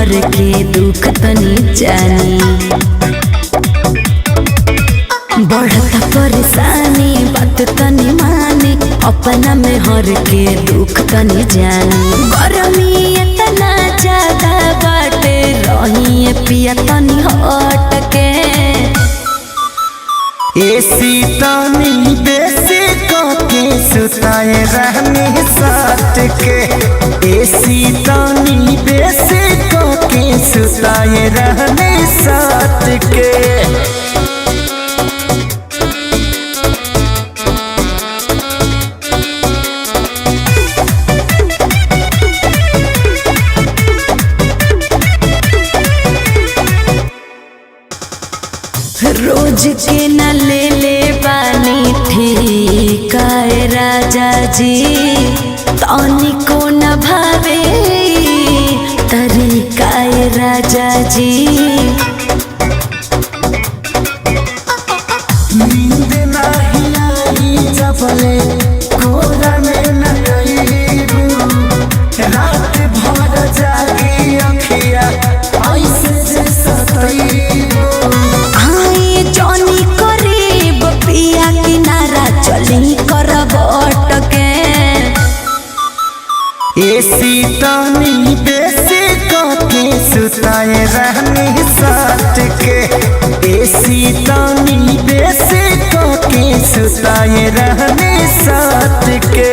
हर के दुख तनी जानी। बढ़ता परेशानी बात तनी मानी, अपना में हर के दुख तनी जानी। गरमी इतना ज्यादा बाटे रही पिया तनी हट के। एसी तनी बेसी के सुताए रहनी साथ के। एसी तनी बेसी के सुताए रहनी साथ के। रोज के न ले ले बानी ठिकाए राजा जी, तनी को न भावे तरीकाए राजा जी। नींद नहीं आई जबले कोरा में न गईलू, रात भर जागी अखिया ऐसे जे सतईलू। जनी करीब पिया किनारा चली करब अटके। एसी तनी बेसी के सुताए रहनी साथ के। एसी तनी बेसी के सुताए रहनी साथ के।